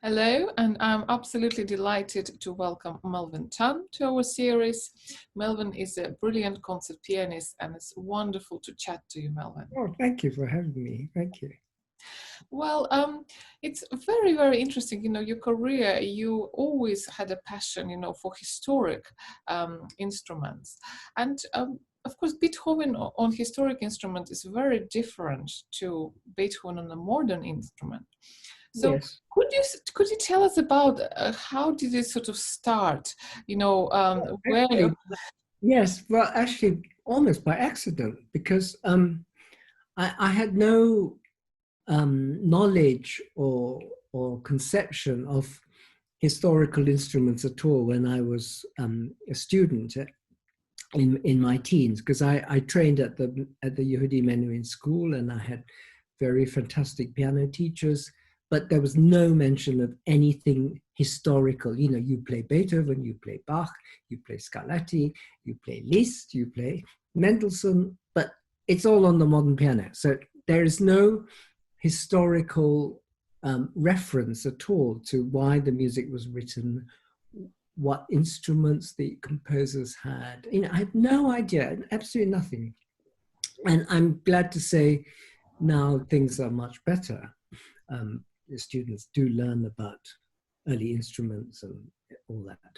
Hello, and I'm absolutely delighted to welcome Melvyn to our series. Melvyn is a brilliant concert pianist, and it's wonderful to chat to you, Melvyn. Oh, thank you for having me. Thank you. Well, it's very, very interesting. Your career, you always had a passion, for historic instruments. And of course, Beethoven on historic instrument is very different to Beethoven on a modern instrument. So Yes. could you tell us about how did it sort of start? Where Actually, you. yes. Well, actually, almost by accident, because I had no knowledge or conception of historical instruments at all when I was a student in my teens, because I trained at the Yehudi Menuhin school, and I had very fantastic piano teachers, but there was no mention of anything historical. You play Beethoven, you play Bach, you play Scarlatti, you play Liszt, you play Mendelssohn, but it's all on the modern piano. So there is no historical reference at all to why the music was written, what instruments the composers had. I had no idea, absolutely nothing. And I'm glad to say now things are much better. The students do learn about early instruments and all that.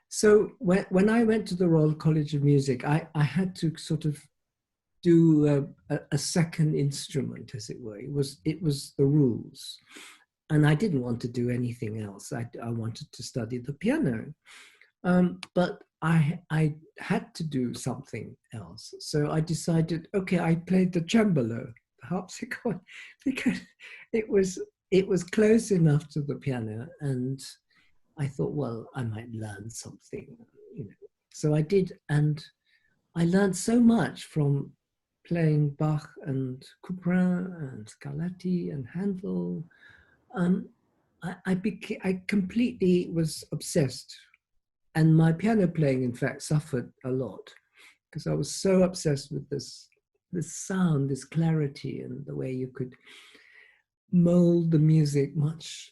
So when I went to the Royal College of Music, I had to sort of do a second instrument, as it were. It was the rules. And I didn't want to do anything else. I wanted to study the piano. But I had to do something else. So I decided, okay, I played the cembalo, the harpsichord, because it was close enough to the piano. And I thought, well, I might learn something, So I did, and I learned so much from playing Bach and Couperin and Scarlatti and Handel. I completely was obsessed, and my piano playing, in fact, suffered a lot because I was so obsessed with this sound, this clarity, and the way you could mold the music much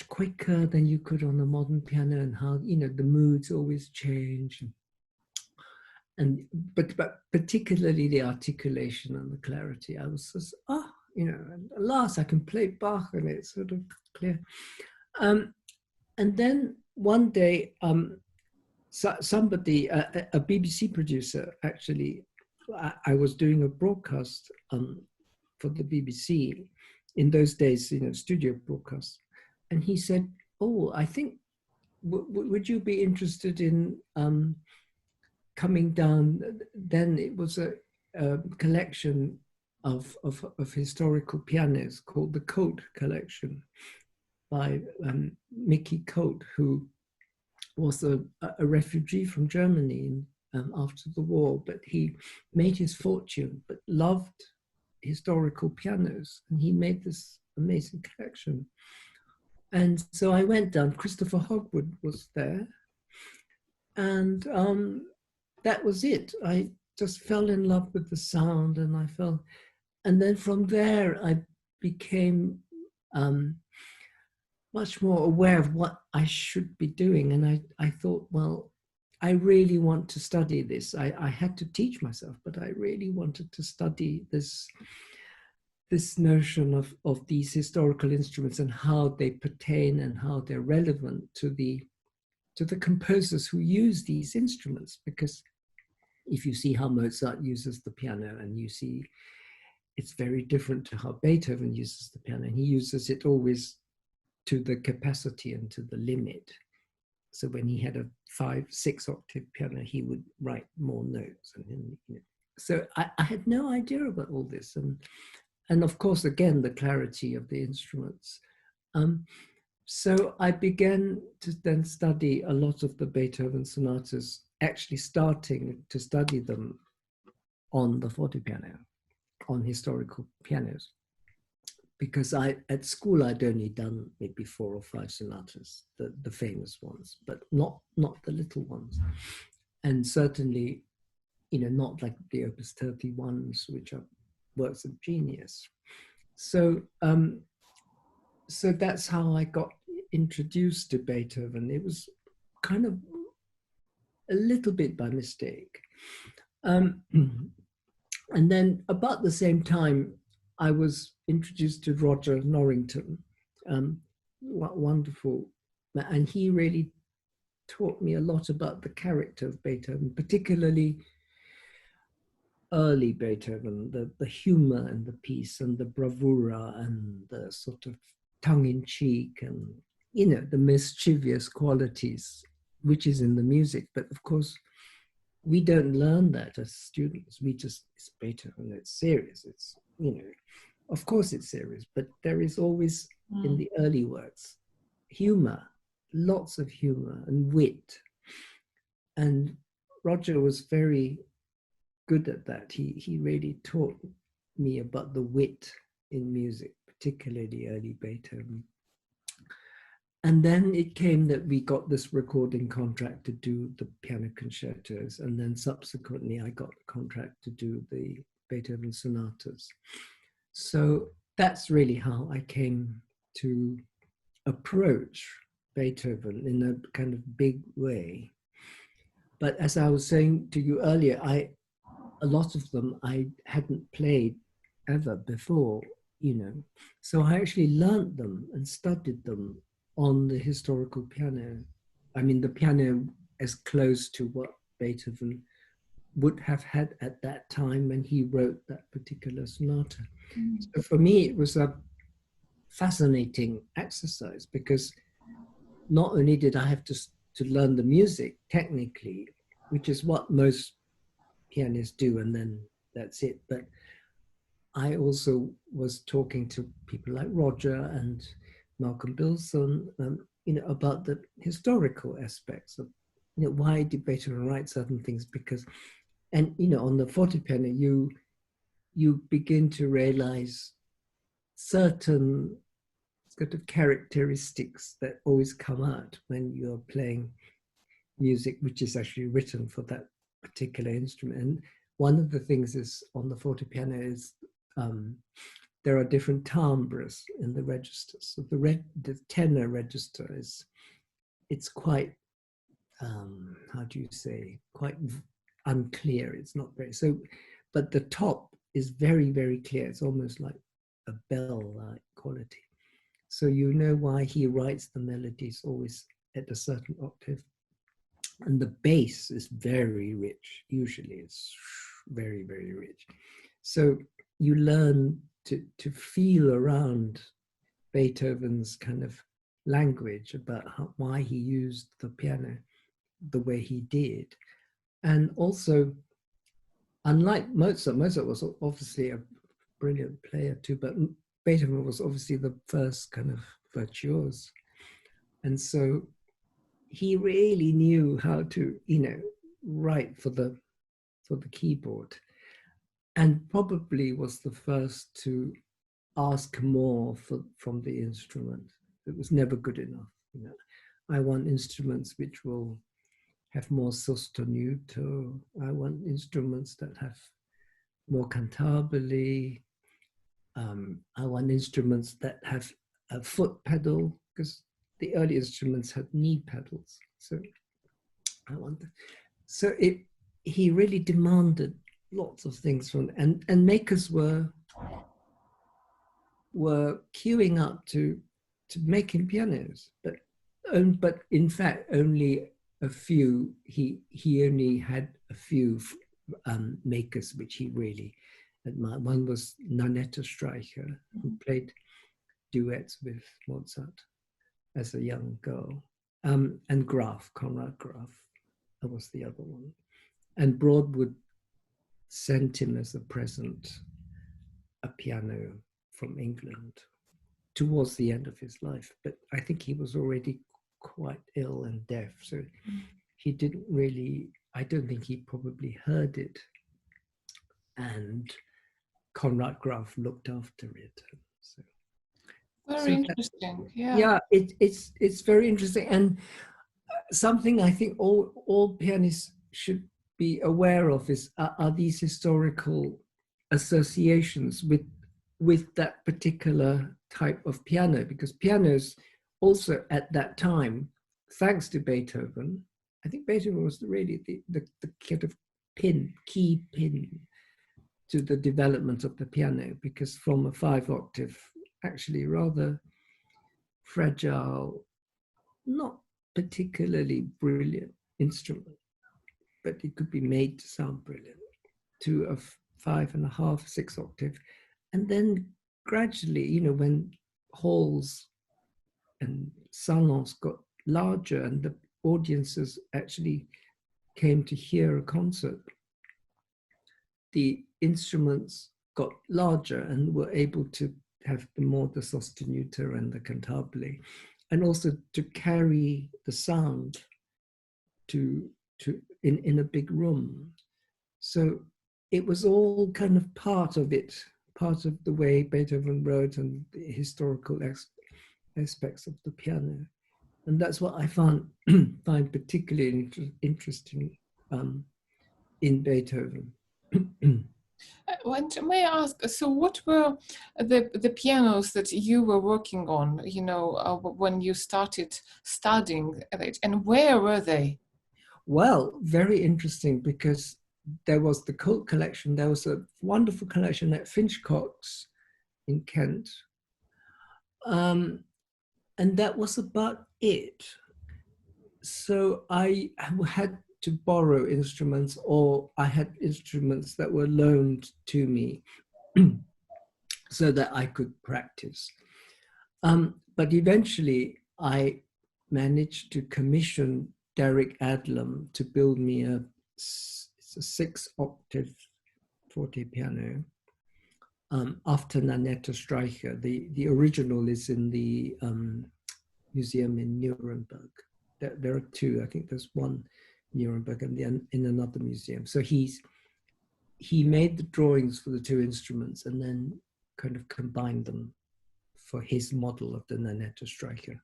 quicker than you could on a modern piano, and how the moods always change. But particularly the articulation and the clarity. I was just, and at last I can play Bach and it's sort of clear. And then one day, somebody, a BBC producer, actually, I was doing a broadcast for the BBC in those days, studio broadcast, and he said, "Oh, I think, would you be interested in coming down?" Then it was a collection of historical pianos called the Colt Collection by Mickey Colt, who was a refugee from Germany after the war, but he made his fortune, but loved historical pianos, and he made this amazing collection. And so I went down. Christopher Hogwood was there, and that was it. I just fell in love with the sound, and then from there I became much more aware of what I should be doing. And I thought, well, I really want to study this. I had to teach myself, but I really wanted to study this notion of these historical instruments and how they pertain and how they're relevant to the composers who use these instruments. Because if you see how Mozart uses the piano, and you see it's very different to how Beethoven uses the piano, and he uses it always to the capacity and to the limit. So when he had a 5-6 octave piano, he would write more notes. So I had no idea about all this. And of course, again, the clarity of the instruments. So I began to then study a lot of the Beethoven sonatas, actually starting to study them on the fortepiano, on historical pianos. Because at school I'd only done maybe 4 or 5 sonatas, the famous ones, but not the little ones, and certainly, not like the Opus 31s, which are works of genius. So so that's how I got introduced to Beethoven, it was kind of a little bit by mistake. And then about the same time, I was introduced to Roger Norrington, wonderful, and he really taught me a lot about the character of Beethoven, particularly early Beethoven, the humor and the piece and the bravura and the sort of tongue-in-cheek and, you know, the mischievous qualities, which is in the music. But of course, we don't learn that as students. We just, it's Beethoven, it's serious. It's, you know, of course it's serious, but there is always in the early works, humor, lots of humor and wit. And Roger was very good at that. He really taught me about the wit in music, particularly early Beethoven. And then it came that we got this recording contract to do the piano concertos, and then subsequently I got a contract to do the Beethoven sonatas. So that's really how I came to approach Beethoven in a kind of big way. But as I was saying to you earlier, a lot of them I hadn't played ever before, you know. So I actually learned them and studied them on the historical piano. I mean, the piano as close to what Beethoven would have had at that time when he wrote that particular sonata. So for me, it was a fascinating exercise because not only did I have to learn the music technically, which is what most pianists do, and then that's it. But I also was talking to people like Roger and Malcolm Bilson, you know, about the historical aspects of, you know, why did Beethoven write certain things? Because, and you know, on the fortepiano, you begin to realize certain sort of characteristics that always come out when you're playing music, which is actually written for that particular instrument. And one of the things is on the fortepiano is there are different timbres in the registers. So the tenor register is, it's quite, how do you say, quite unclear. It's not very, so, but the top is very, very clear. It's almost like a bell-like quality. So you know why he writes the melodies always at a certain octave. And the bass is very rich. Usually it's very, very rich. So you learn to feel around Beethoven's kind of language about why he used the piano the way he did. And also, unlike Mozart was obviously a brilliant player too, but Beethoven was obviously the first kind of virtuoso. And so he really knew how to, you know, write for the keyboard, and probably was the first to ask more from the instrument. It was never good enough. You know, I want instruments which will have more sostenuto. I want instruments that have more cantabile. I want instruments that have a foot pedal, because the early instruments had knee pedals. So I want that. So he really demanded lots of things from, and makers were queuing up to make him pianos, but in fact only a few. He only had a few makers which he really admired. One was Nanetta Streicher, who played duets with Mozart as a young girl, and Conrad Graf was the other one. And Broadwood sent him as a present a piano from England towards the end of his life. But I think he was already quite ill and deaf, so he didn't really, I don't think he probably heard it. And Conrad Graf looked after it. So very interesting. Yeah, it's very interesting, and something I think all pianists should be aware of is are these historical associations with that particular type of piano, because pianos also at that time, thanks to Beethoven, I think Beethoven was really the kind of key pin to the development of the piano, because from a 5-octave, actually rather fragile, not particularly brilliant instrument, but it could be made to sound brilliant, to a 5.5, 6-octave. And then gradually, when halls and salons got larger and the audiences actually came to hear a concert, the instruments got larger and were able to have the sostenuto and the cantabile, and also to carry the sound in a big room. So it was all kind of part of it, part of the way Beethoven wrote and the historical aspects of the piano. And that's what I find particularly interesting in Beethoven. And may I ask, so what were the pianos that you were working on, when you started studying it, and where were they? Well, very interesting, because there was the Cult collection. There was a wonderful collection at Finchcock's in Kent. And that was about it. So I had to borrow instruments, or I had instruments that were loaned to me so that I could practice. But eventually I managed to commission Derek Adlam to build me a 6-octave forte piano after Nanetta Streicher. The original is in the museum in Nuremberg. There are two. I think there's one in Nuremberg and in another museum. So he made the drawings for the two instruments and then kind of combined them for his model of the Nanetta Streicher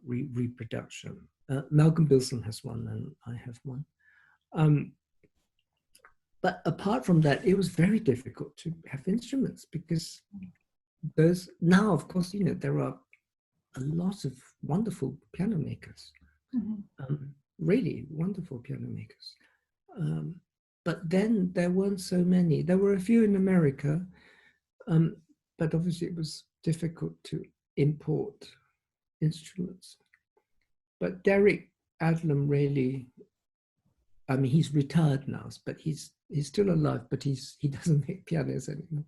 reproduction. Malcolm Bilson has one and I have one. But apart from that, it was very difficult to have instruments, because now, of course, there are a lot of wonderful piano makers, really wonderful piano makers. But then there weren't so many. There were a few in America, but obviously it was difficult to import instruments. But Derek Adlam really, he's retired now, but he's still alive, but he doesn't make pianos anymore.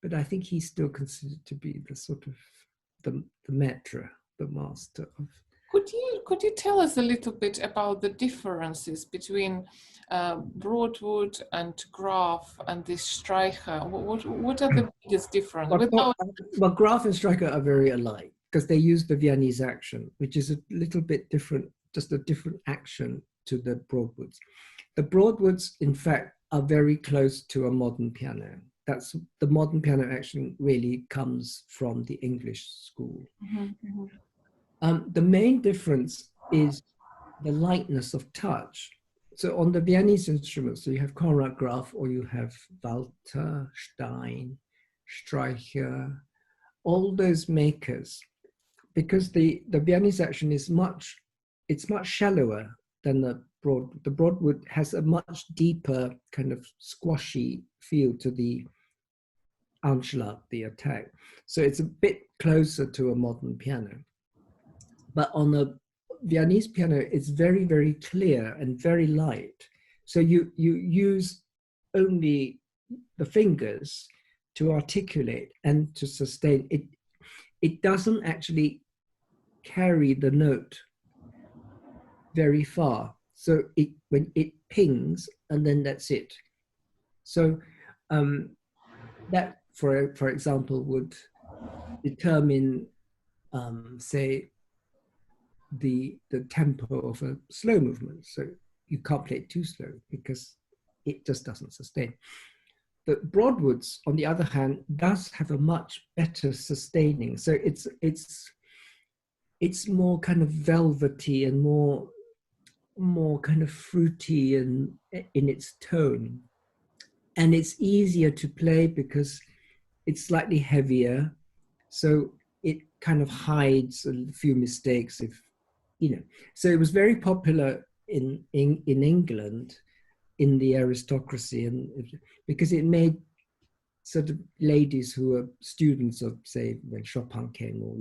But I think he's still considered to be the sort of the maître, the master of. Could you tell us a little bit about the differences between Broadwood and Graf and this Streicher? What are the biggest differences? Well, Graf and Streicher are very alike, because they use the Viennese action, which is a little bit different, just a different action to the Broadwoods. The Broadwoods, in fact, are very close to a modern piano. That's the modern piano action really comes from the English school. The main difference is the lightness of touch. So on the Viennese instruments, so you have Konrad Graf, or you have Walter, Stein, Streicher, all those makers, because the Viennese action is much shallower than the Broadwood has a much deeper kind of squashy feel to the Anschlag, the attack. So it's a bit closer to a modern piano. But on a Viennese piano, it's very, very clear and very light. So you use only the fingers to articulate and to sustain. It doesn't actually carry the note very far. So when it pings, and then that's it. So that, for example, would determine, say, the tempo of a slow movement. So you can't play it too slow because it just doesn't sustain. The Broadwoods, on the other hand, does have a much better sustaining. So it's more kind of velvety and more kind of fruity in its tone. And it's easier to play because it's slightly heavier. So kind of hides a few mistakes if, you know. So it was very popular in England, in the aristocracy, and because it made sort of ladies who were students of, say, when Chopin came, or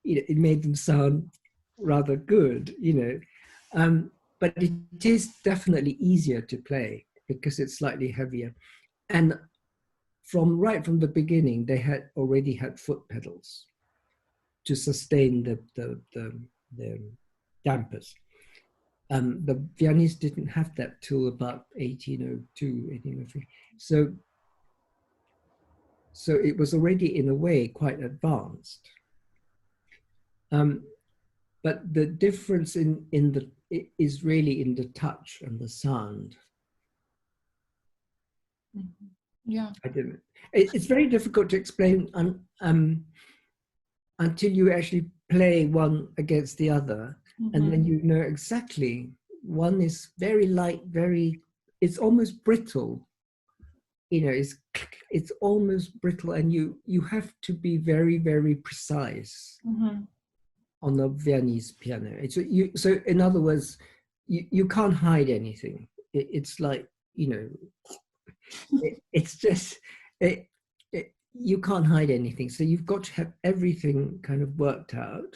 it made them sound rather good, you know. But it is definitely easier to play because it's slightly heavier. And right from the beginning, they had already had foot pedals to sustain the dampers. The Viennese didn't have that till about 1802, 1803. So it was already, in a way, quite advanced. But the difference is really in the touch and the sound. Mm-hmm. Yeah. I don't. It's very difficult to explain until you actually play one against the other, Mm-hmm. and then you know exactly. One is very light, it's almost brittle. You know, it's almost brittle, and you have to be very, very precise on the Viennese piano. So in other words, you can't hide anything. It's like, you know, it's just you can't hide anything. So you've got to have everything kind of worked out: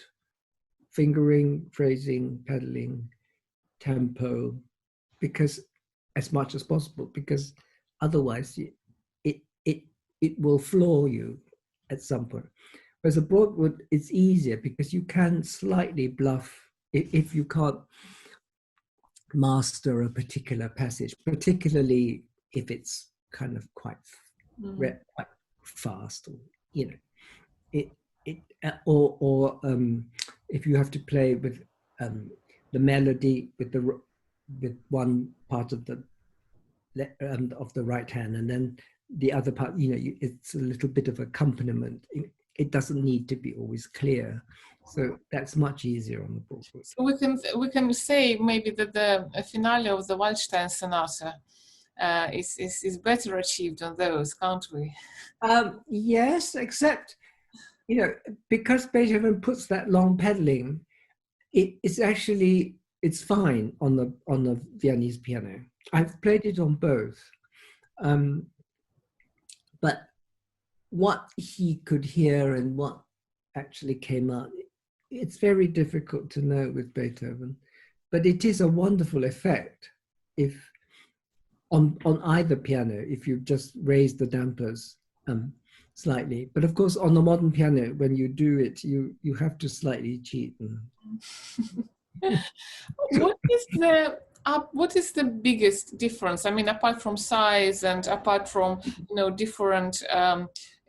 fingering, phrasing, pedaling, tempo, because as much as possible, because otherwise it will floor you at some point. Whereas a Broadwood, it's easier because you can slightly bluff if you can't master a particular passage, particularly if it's kind of quite fast, or, you know, or if you have to play with the melody with one part of the right hand, and then the other part, you know, it's a little bit of accompaniment. It doesn't need to be always clear, so that's much easier on the Broadwood. So we can say maybe that the finale of the Waldstein Sonata is better achieved on those, can't we? Yes, except, you know, because Beethoven puts that long pedaling, it's fine on the Viennese piano. I've played it on both. But what he could hear and what actually came out, it's very difficult to know with Beethoven. But it is a wonderful effect if on either piano, if you just raise the dampers slightly. But of course, on the modern piano, when you do it, you have to slightly cheat. What is the biggest difference? I mean, apart from size and apart from, you know, different,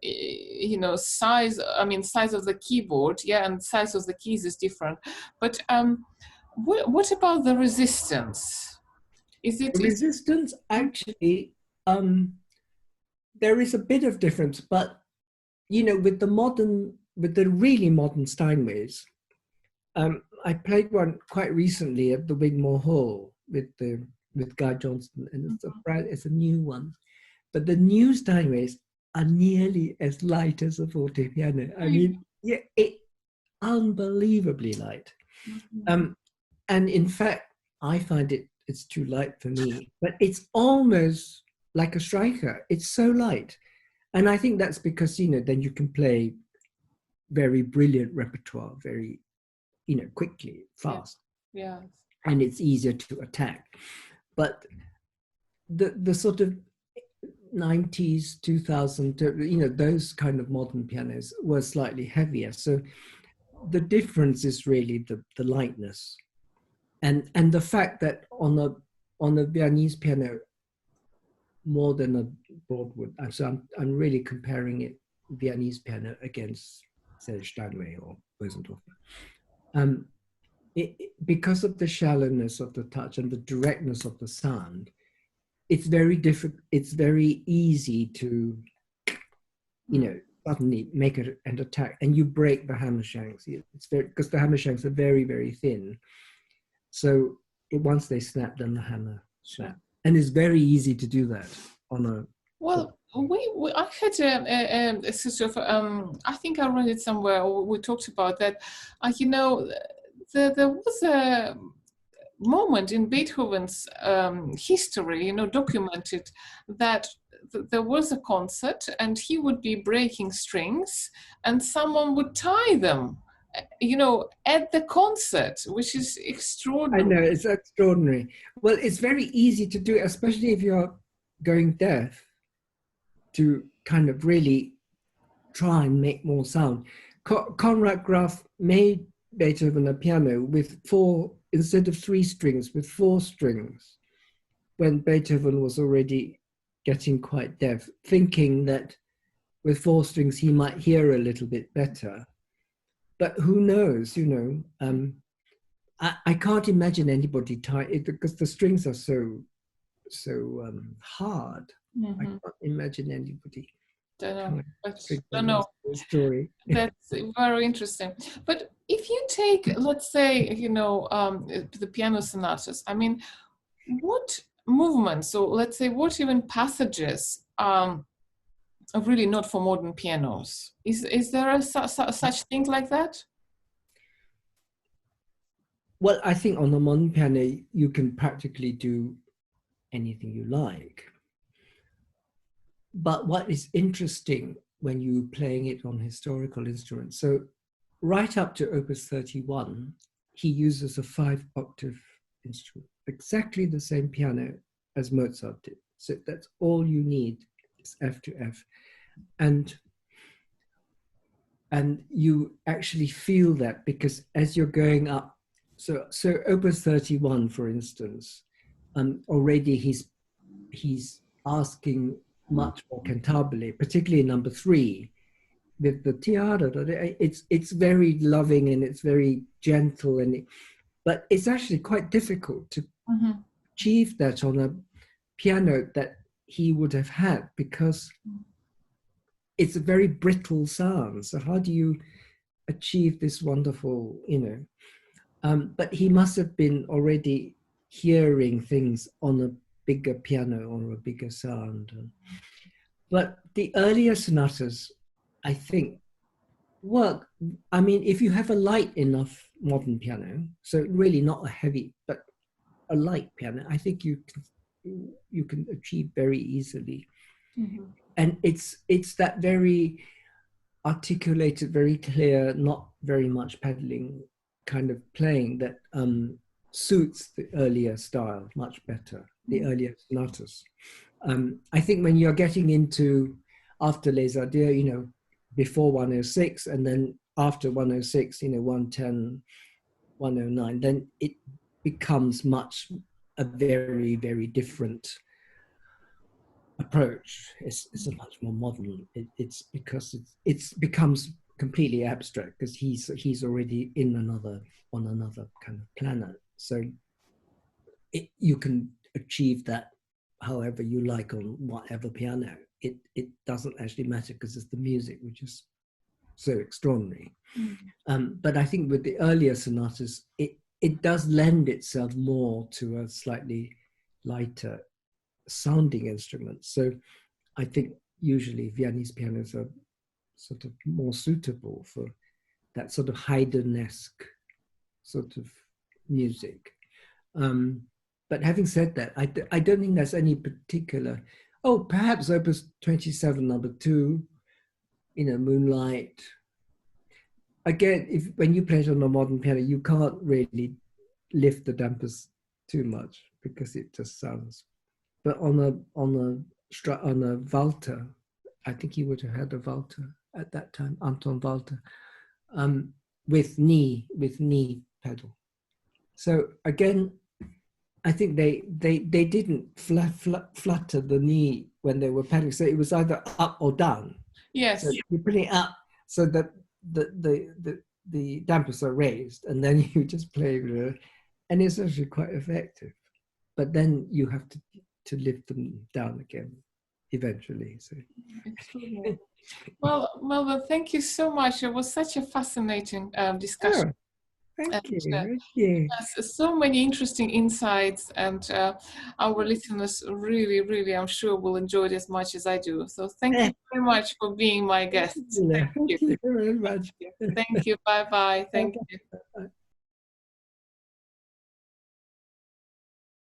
you know, size. I mean, size of the keyboard, yeah, and size of the keys is different. But what about the resistance? The resistance, actually, there is a bit of difference, but, you know, with the really modern Steinways, I played one quite recently at the Wigmore Hall with Guy Johnston, and it's a new one. But the new Steinways are nearly as light as a forte piano. I mean, yeah, unbelievably light. And in fact, I find it's too light for me, but it's almost like a Streicher. It's so light. And I think that's because, you know, then you can play very brilliant repertoire, very, you know, quickly, fast. Yeah. And it's easier to attack. But the sort of 90s, 2000, you know, those kind of modern pianos were slightly heavier. So the difference is really the lightness. And the fact that on a Viennese piano, more than a Broadwood, so I'm really comparing it, Viennese piano against, say, Steinway or Bösendorfer. Because of the shallowness of the touch and the directness of the sound, it's very different. It's very easy to, you know, suddenly make it an attack, and you break the hammer shanks. It's very, because the hammer shanks are very, very thin. So once they snap, then the hammer snap, and it's very easy to do that on a. Well, I had a sort of I think I read it somewhere, or we talked about that. There was a moment in Beethoven's history, documented, that there was a concert and he would be breaking strings and someone would tie them, at the concert, which is I know, extraordinary. it's extraordinary. Well, it's very easy to do, especially if you're going deaf, to kind of really try and make more sound. Conrad Graf made Beethoven a piano with four, instead of three strings, with four strings, when Beethoven was already getting quite deaf, thinking that with four strings he might hear a little bit better. But who knows, I can't imagine anybody tie it because the strings are so hard. I Mm-hmm. can't imagine anybody Don't know, tying but strings. don't That's know. the story. That's very interesting. But if you take, let's say, the piano sonatas, I mean, what movements, or let's say, what even passages are really not for modern pianos? Is there a such thing like that? Well, I think on the modern piano, you can practically do anything you like. But what is interesting when you're playing it on historical instruments, so right up to Opus 31, he uses a 5-octave instrument, exactly the same piano as Mozart did. So that's all you need is F to F. And you actually feel that because as you're going up, so Opus 31, for instance, already he's asking much more cantabile, particularly number 3, with the tiara. It's very loving and it's very gentle, but it's actually quite difficult to Mm-hmm. achieve that on a piano that he would have had because it's a very brittle sound. So how do you achieve this wonderful, but he must have been already hearing things on a bigger piano or a bigger sound. But the earlier sonatas, I think, work. I mean, if you have a light enough modern piano, so really not a heavy, but a light piano, I think you can achieve very easily. Mm-hmm. And it's that very articulated, very clear, not very much pedaling kind of playing that suits the earlier style much better, the earlier sonatas. I think when you're getting into after Les Adieux, before 106 and then after 106, 110, 109, then it becomes a very, very different approach. It's a much more modern. It's because it's becomes completely abstract because he's already on another kind of planet. So you can achieve that however you like on whatever piano. It doesn't actually matter because it's the music which is so extraordinary. But I think with the earlier sonatas, it does lend itself more to a slightly lighter sounding instrument. So I think usually Viennese pianos are sort of more suitable for that sort of Haydn-esque sort of music. But having said that, I don't think there's any particular, perhaps Opus 27, number 2, Moonlight. Again, when you play it on a modern piano, you can't really lift the dampers too much because it just sounds. But on a Walter, I think he would have had a Walter at that time, Anton Walter, with knee pedal. So again, I think they didn't flutter the knee when they were pedaling. So it was either up or down. Yes. So you're putting it up so that the dampers are raised, and then you just play with it, and it's actually quite effective. But then you have to lift them down again eventually. So. Well, Melvyn, thank you so much. It was such a fascinating discussion. Sure. And, Thank you. Thank you. yes, so many interesting insights, and our listeners really, really, I'm sure, will enjoy it as much as I do. So thank you very much for being my guest. Thank you. Thank you very much. Thank you. Thank you. Bye bye. Thank you.